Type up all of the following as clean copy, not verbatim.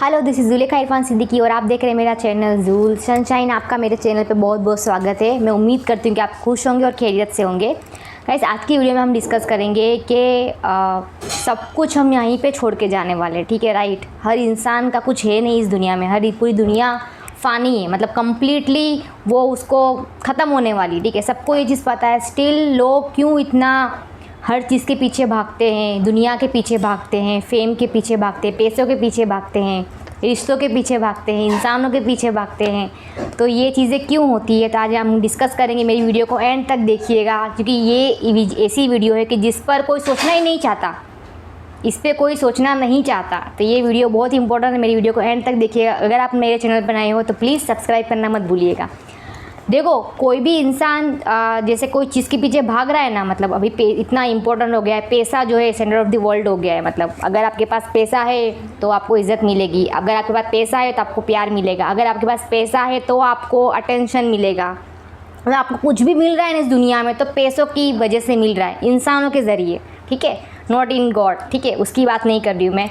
Hello, this is Zulekha Irfan Siddiqui और आप देख रहे हैं मेरा चैनल जूल सनशाइन। आपका मेरे चैनल पे बहुत बहुत स्वागत है। मैं उम्मीद करती हूँ कि आप खुश होंगे और खैरियत से होंगे। गाइस, आज की वीडियो में हम डिस्कस करेंगे कि सब कुछ हम यहीं पे छोड़ के जाने वाले हैं, ठीक है, राइट। हर इंसान का कुछ है नहीं इस दुनिया में, पूरी दुनिया फ़ानी है, मतलब कम्प्लीटली वो उसको ख़त्म होने वाली, ठीक है। सबको ये चीज़ पता है। स्टिल लोग क्यों इतना हर चीज़ के पीछे भागते हैं, दुनिया के पीछे भागते हैं, फेम के पीछे भागते हैं, पैसों के पीछे भागते हैं, रिश्तों के पीछे भागते हैं, इंसानों के पीछे भागते हैं। तो ये चीज़ें क्यों होती है, तो आज हम डिस्कस करेंगे। मेरी वीडियो को एंड तक देखिएगा, क्योंकि ये ऐसी वीडियो है कि जिस पर कोई सोचना ही नहीं चाहता, इस पर कोई सोचना नहीं चाहता। तो ये वीडियो बहुत इंपॉर्टेंट है, मेरी वीडियो को एंड तक देखिएगा। अगर आप मेरे चैनल पर नए हो तो प्लीज़ सब्सक्राइब करना मत भूलिएगा। देखो, कोई भी इंसान जैसे कोई चीज़ के पीछे भाग रहा है ना, मतलब अभी इतना इम्पोर्टेंट हो गया है, पैसा जो है सेंटर ऑफ द वर्ल्ड हो गया है। मतलब अगर आपके पास पैसा है तो आपको इज़्ज़त मिलेगी, अगर आपके पास पैसा है तो आपको प्यार मिलेगा, अगर आपके पास पैसा है तो आपको अटेंशन मिलेगा। मतलब आपको कुछ भी मिल रहा है ना इस दुनिया में तो पैसों की वजह से मिल रहा है, इंसानों के ज़रिए, ठीक है, नॉट इन गॉड, ठीक है। उसकी बात नहीं कर रही हूँ मैं।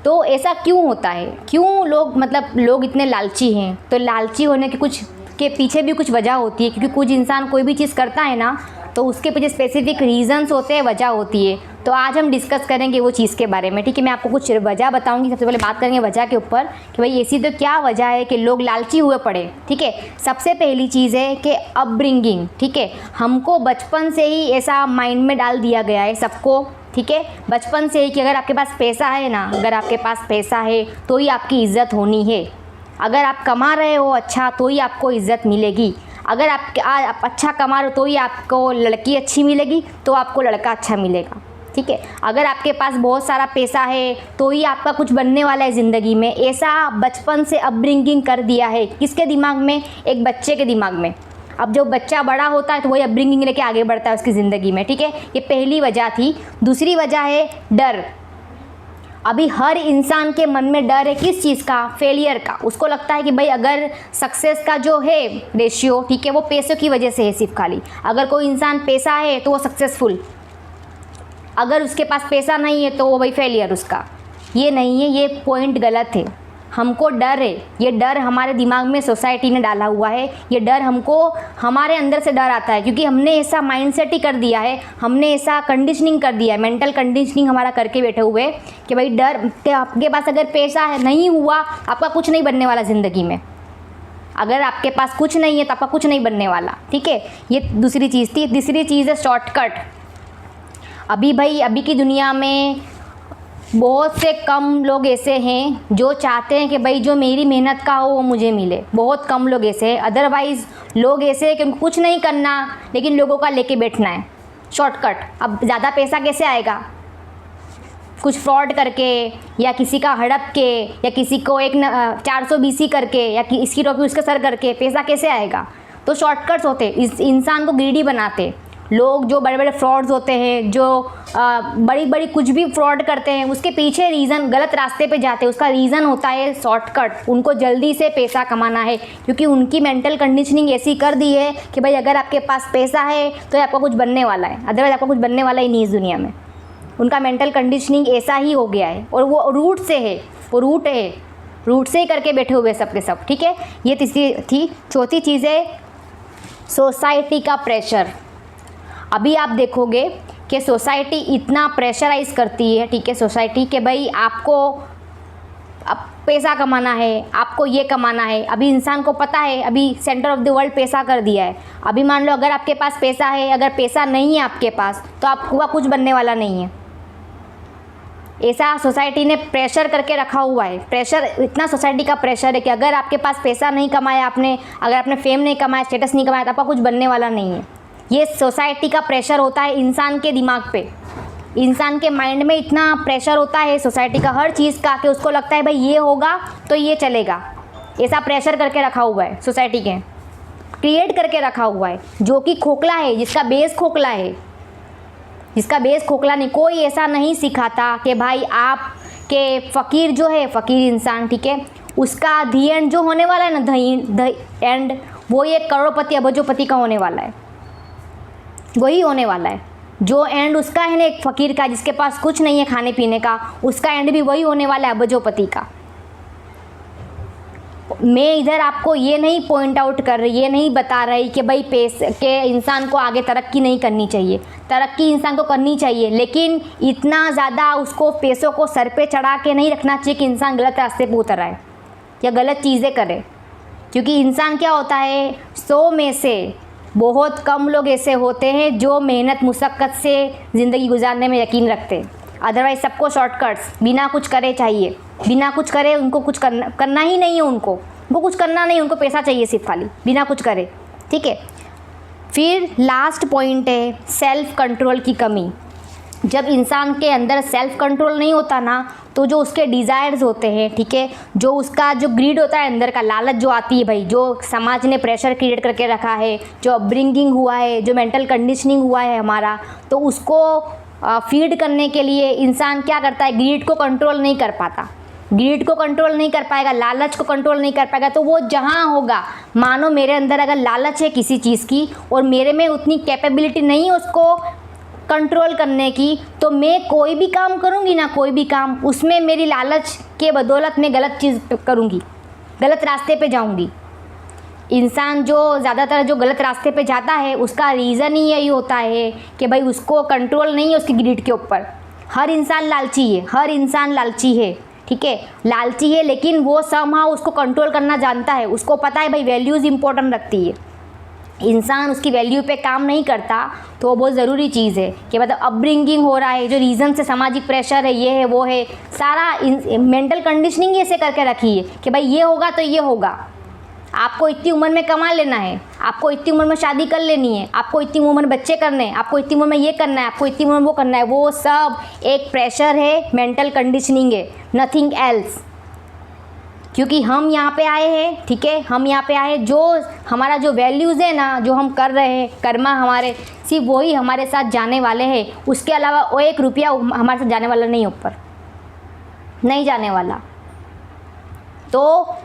तो ऐसा क्यों होता है, क्यों लोग इतने लालची हैं? तो लालची होने के पीछे भी कुछ वजह होती है, क्योंकि कुछ इंसान कोई भी चीज़ करता है ना तो उसके पीछे स्पेसिफिक रीजंस होते हैं, वजह होती है। तो आज हम डिस्कस करेंगे वो चीज़ के बारे में, ठीक है। मैं आपको कुछ वजह बताऊंगी। सबसे पहले बात करेंगे वजह के ऊपर कि भाई ऐसी तो क्या वजह है कि लोग लालची हुए पड़े, ठीक है। सबसे पहली चीज़ है कि अपब्रिंगिंग, ठीक है। हमको बचपन से ही ऐसा माइंड में डाल दिया गया है सबको, ठीक है, बचपन से ही कि अगर आपके पास पैसा है ना, अगर आपके पास पैसा है तो ही आपकी इज़्ज़त होनी है। अगर आप कमा रहे हो अच्छा तो ही आपको इज़्ज़त मिलेगी। अगर आप अच्छा कमा रहे हो तो ही आपको लड़की अच्छी मिलेगी, तो आपको लड़का अच्छा मिलेगा, ठीक है। अगर आपके पास बहुत सारा पैसा है तो ही आपका कुछ बनने वाला है ज़िंदगी में। ऐसा बचपन से अपब्रिंगिंग कर दिया है किसके दिमाग में? एक बच्चे के दिमाग में। अब जो बच्चा बड़ा होता है तो वही अपब्रिंगिंग लेके आगे बढ़ता है उसकी ज़िंदगी में, ठीक है। ये पहली वजह थी। दूसरी वजह है डर। अभी हर इंसान के मन में डर है, किस चीज़ का? फेलियर का। उसको लगता है कि भाई अगर सक्सेस का जो है रेशियो, ठीक है, वो पैसों की वजह से है सिर्फ खाली। अगर कोई इंसान पैसा है तो वो सक्सेसफुल, अगर उसके पास पैसा नहीं है तो वो भाई फेलियर उसका। ये नहीं है, ये पॉइंट गलत है। हमको डर है, ये डर हमारे दिमाग में सोसाइटी ने डाला हुआ है। ये डर हमको हमारे अंदर से डर आता है, क्योंकि हमने ऐसा माइंडसेट ही कर दिया है, हमने ऐसा कंडीशनिंग कर दिया है, मेंटल कंडीशनिंग हमारा करके बैठे हुए कि भाई डर कि आपके पास अगर पैसा है नहीं हुआ, आपका कुछ नहीं बनने वाला ज़िंदगी में। अगर आपके पास कुछ नहीं है तो आपका कुछ नहीं बनने वाला, ठीक है। ये दूसरी चीज़ थी। तीसरी चीज़ है शॉर्टकट। अभी की दुनिया में बहुत से कम लोग ऐसे हैं जो चाहते हैं कि भाई जो मेरी मेहनत का हो वो मुझे मिले। बहुत कम लोग ऐसे हैं। अदरवाइज़ लोग ऐसे हैं कि उनको कुछ नहीं करना, लेकिन लोगों का लेके बैठना है, शॉर्टकट। अब ज़्यादा पैसा कैसे आएगा? कुछ फ्रॉड करके, या किसी का हड़प के, या किसी को 400 BC करके, या इसकी टोपी उसके सर करके पैसा कैसे आएगा? तो शॉर्टकट्स होते इस इंसान को ग्रीडी बनाते। लोग जो बड़े बड़े फ्रॉड्स होते हैं, जो बड़ी बड़ी कुछ भी फ्रॉड करते हैं, उसके पीछे रीज़न, गलत रास्ते पे जाते हैं, उसका रीज़न होता है शॉर्टकट। उनको जल्दी से पैसा कमाना है, क्योंकि उनकी मेंटल कंडीशनिंग ऐसी कर दी है कि भाई अगर आपके पास पैसा है तो आपका कुछ बनने वाला है, अदरवाइज आपका कुछ बनने वाला ही नहीं इस दुनिया में। उनका मेंटल कंडीशनिंग ऐसा ही हो गया है, और वो रूट से है, वो रूट से ही करके बैठे हुए सब के सब, ठीक है। ये तीसरी थी। चौथी चीज़ है सोसाइटी का प्रेशर। अभी आप देखोगे कि सोसाइटी इतना प्रेशराइज़ करती है, ठीक है, सोसाइटी के भाई आपको अब पैसा कमाना है, आपको ये कमाना है। अभी इंसान को पता है, अभी सेंटर ऑफ द वर्ल्ड पैसा कर दिया है। अभी मान लो अगर आपके पास पैसा है, अगर पैसा नहीं है आपके पास तो आपका कुछ बनने वाला नहीं है। ऐसा सोसाइटी ने प्रेशर करके रखा हुआ है। प्रेशर, इतना सोसाइटी का प्रेशर है कि अगर आपके पास पैसा नहीं कमाया आपने, अगर आपने फेम नहीं कमाया, स्टेटस नहीं कमाया, तो आपका कुछ बनने वाला नहीं है। ये सोसाइटी का प्रेशर होता है इंसान के दिमाग पे। इंसान के माइंड में इतना प्रेशर होता है सोसाइटी का हर चीज़ का कि उसको लगता है भाई ये होगा तो ये चलेगा। ऐसा प्रेशर करके रखा हुआ है सोसाइटी के, क्रिएट करके रखा हुआ है, जो कि खोखला है, जिसका बेस खोखला है, जिसका बेस खोखला नहीं। कोई ऐसा नहीं सिखाता कि भाई आप के फ़कीर जो है, फ़कीर इंसान, ठीक है, उसका दी एंड जो होने वाला है ना, द एंड, वो ये करोड़पति अबजोपति का होने वाला है, वही होने वाला है। जो एंड उसका है ना एक फ़कीर का जिसके पास कुछ नहीं है खाने पीने का, उसका एंड भी वही होने वाला है अबजोपति का। मैं इधर आपको ये नहीं पॉइंट आउट कर रही, ये नहीं बता रही कि भाई पैसे के इंसान को आगे तरक्की नहीं करनी चाहिए। तरक्की इंसान को करनी चाहिए, लेकिन इतना ज़्यादा उसको पैसों को सर पे चढ़ा के नहीं रखना चाहिए कि इंसान गलत रास्ते पे उतर आए या गलत चीज़ें करे। क्योंकि इंसान क्या होता है, 100 में से बहुत कम लोग ऐसे होते हैं जो मेहनत मुशक्क़त से ज़िंदगी गुजारने में यकीन रखते हैं। अदरवाइज़ सबको शॉर्टकट्स बिना कुछ करे चाहिए, बिना कुछ करे उनको कुछ करना ही नहीं है। उनको कुछ करना नहीं, उनको पैसा चाहिए सिर्फ खाली, बिना कुछ करे। ठीक है। फिर लास्ट पॉइंट है सेल्फ़ कंट्रोल की कमी। जब इंसान के अंदर सेल्फ़ कंट्रोल नहीं होता ना, तो जो उसके डिज़ायर्स होते हैं, ठीक है, जो उसका जो ग्रीड होता है अंदर का, लालच जो आती है भाई, जो समाज ने प्रेशर क्रिएट करके रखा है, जो अपब्रिंगिंग हुआ है, जो मेंटल कंडीशनिंग हुआ है हमारा, तो उसको फीड करने के लिए इंसान क्या करता है, ग्रीड को कंट्रोल नहीं कर पाता। ग्रीड को कंट्रोल नहीं कर पाएगा, लालच को कंट्रोल नहीं कर पाएगा, तो वो जहाँ होगा, मानो मेरे अंदर अगर लालच है किसी चीज़ की और मेरे में उतनी कैपेबिलिटी नहीं है उसको कंट्रोल करने की, तो मैं कोई भी काम करूँगी ना, कोई भी काम, उसमें मेरी लालच के बदौलत मैं गलत चीज़ करूँगी, गलत रास्ते पे जाऊँगी। इंसान जो ज़्यादातर जो गलत रास्ते पे जाता है, उसका रीज़न ही यही होता है कि भाई उसको कंट्रोल नहीं है उसकी ग्रीड के ऊपर। हर इंसान लालची है, हर इंसान लालची है, ठीक है, लालची है, लेकिन वो समहाउ उसको कंट्रोल करना जानता है। उसको पता है भाई वैल्यूज़ इंपॉर्टेंट रखती है। इंसान उसकी वैल्यू पे काम नहीं करता, तो वो बहुत ज़रूरी चीज़ है कि मतलब अपब्रिंगिंग हो रहा है, जो रीज़न से सामाजिक प्रेशर है, ये है वो है, सारा मेंटल कंडीशनिंग ऐसे करके रखी है कि भाई ये होगा तो ये होगा। आपको इतनी उम्र में कमा लेना है, आपको इतनी उम्र में शादी कर लेनी है, आपको इतनी उम्र में बच्चे करने हैं, आपको इतनी उम्र में ये करना है, आपको इतनी उम्र में वो करना है। वो सब एक प्रेशर है, मेंटल कंडीशनिंग है, नथिंग एल्स। क्योंकि हम यहाँ पे आए हैं, ठीक है, हम यहाँ पे आए, जो हमारा जो वैल्यूज़ है ना, जो हम कर रहे हैं, कर्मा हमारे, सिर्फ वही हमारे साथ जाने वाले हैं। उसके अलावा वो 1 रुपया हमारे साथ जाने वाला नहीं, ऊपर नहीं जाने वाला। तो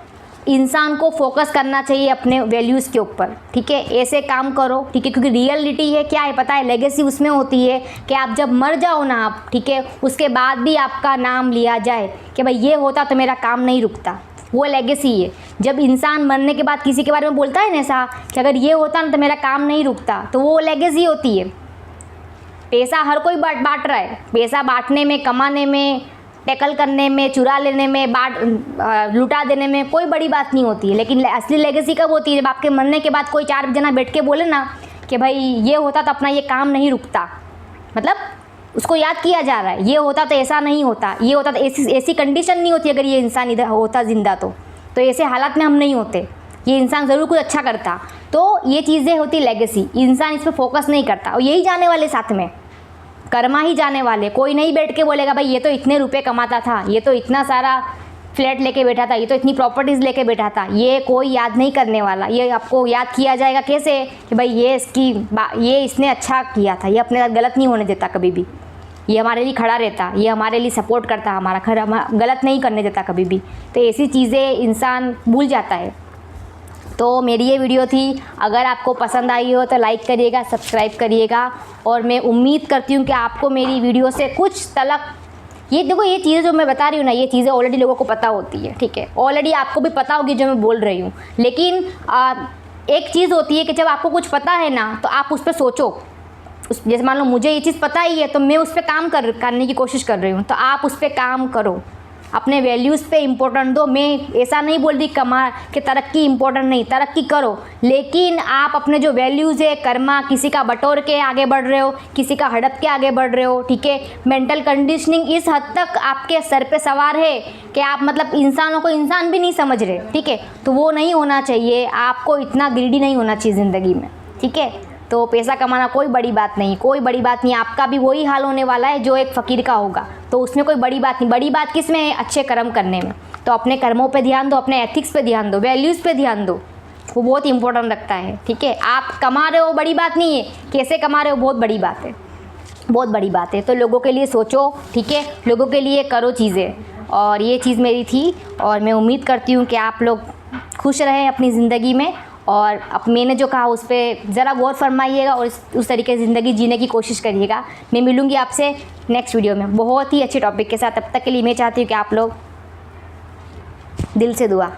इंसान को फोकस करना चाहिए अपने वैल्यूज़ के ऊपर, ठीक है, ऐसे काम करो, ठीक है, क्योंकि रियलिटी है क्या है पता है, लेगेसी उसमें होती है कि आप जब मर जाओ ना आप, ठीक है, उसके बाद भी आपका नाम लिया जाए कि भाई ये होता तो मेरा काम नहीं रुकता। वो लेगेसी है। जब इंसान मरने के बाद किसी के बारे में बोलता है ना ऐसा कि अगर ये होता ना तो मेरा काम नहीं रुकता, तो वो लेगेसी होती है। पैसा हर कोई बांट रहा है, पैसा बांटने में, कमाने में, टैकल करने में, चुरा लेने में, लुटा देने में कोई बड़ी बात नहीं होती है। लेकिन असली लेगेसी कब होती है, जब आपके मरने के बाद कोई 4 जना बैठ के बोले ना कि भाई ये होता तो अपना ये काम नहीं रुकता, मतलब उसको याद किया जा रहा है, ये होता तो ऐसा नहीं होता, ये होता तो ऐसी कंडीशन नहीं होती, अगर ये इंसान इधर होता जिंदा तो ऐसे हालात में हम नहीं होते, ये इंसान ज़रूर कुछ अच्छा करता। तो ये चीज़ें होती लेगेसी, इंसान इस पर फोकस नहीं करता और यही जाने वाले साथ में, कर्मा ही जाने वाले। कोई नहीं बैठ के बोलेगा भाई ये तो इतने रुपए कमाता था, ये तो इतना सारा फ्लैट लेके बैठा था, ये तो इतनी प्रॉपर्टीज़ लेके बैठा था, ये कोई याद नहीं करने वाला। ये आपको याद किया जाएगा कैसे कि भाई ये इसने अच्छा किया था, ये अपने साथ गलत नहीं होने देता कभी भी, ये हमारे लिए खड़ा रहता, ये हमारे लिए सपोर्ट करता, हमारा गलत नहीं करने देता कभी भी। तो ऐसी चीज़ें इंसान भूल जाता है। तो मेरी ये वीडियो थी, अगर आपको पसंद आई हो तो लाइक करिएगा, सब्सक्राइब करिएगा, और मैं उम्मीद करती हूँ कि आपको मेरी वीडियो से कुछ तलक, ये देखो ये चीज़ें जो मैं बता रही हूँ ना, ये चीज़ें ऑलरेडी लोगों को पता होती है, ठीक है, ऑलरेडी आपको भी पता होगी जो मैं बोल रही हूँ। लेकिन एक चीज़ होती है कि जब आपको कुछ पता है ना, तो आप उस पर सोचो। जैसे मान लो मुझे ये चीज़ पता ही है, तो मैं उस पर काम करने की कोशिश कर रही हूँ, तो आप उस पर काम करो, अपने वैल्यूज़ पे इम्पोर्टेंट दो। मैं ऐसा नहीं बोल रही कि तरक्की इम्पोर्टेंट नहीं, तरक्की करो, लेकिन आप अपने जो वैल्यूज़ है, कर्मा, किसी का बटोर के आगे बढ़ रहे हो, किसी का हड़प के आगे बढ़ रहे हो, ठीक है, मेंटल कंडीशनिंग इस हद तक आपके सर पे सवार है कि आप मतलब इंसानों को इंसान भी नहीं समझ रहे, ठीक है, तो वो नहीं होना चाहिए। आपको इतना ग्रीडी नहीं होना चाहिए ज़िंदगी में, ठीक है। तो पैसा कमाना कोई बड़ी बात नहीं, कोई बड़ी बात नहीं, आपका भी वही हाल होने वाला है जो एक फ़कीर का होगा, तो उसमें कोई बड़ी बात नहीं। बड़ी बात किस में है, अच्छे कर्म करने में। तो अपने कर्मों पे ध्यान दो, अपने एथिक्स पे ध्यान दो, वैल्यूज़ पे ध्यान दो, वो बहुत इंपॉर्टेंट रखता है, ठीक है। आप कमा रहे हो बड़ी बात नहीं है, कैसे कमा रहे हो बहुत बड़ी बात है, बहुत बड़ी बात है। तो लोगों के लिए सोचो, ठीक है, लोगों के लिए करो चीज़ें। और ये चीज़ मेरी थी, और मैं उम्मीद करती हूँ कि आप लोग खुश रहें अपनी ज़िंदगी में, और अब मैंने जो कहा उस पर ज़रा गौर फरमाइएगा और उस तरीके से ज़िंदगी जीने की कोशिश करिएगा। मैं मिलूँगी आपसे नेक्स्ट वीडियो में बहुत ही अच्छे टॉपिक के साथ। तब तक के लिए मैं चाहती हूँ कि आप लोग दिल से दुआ।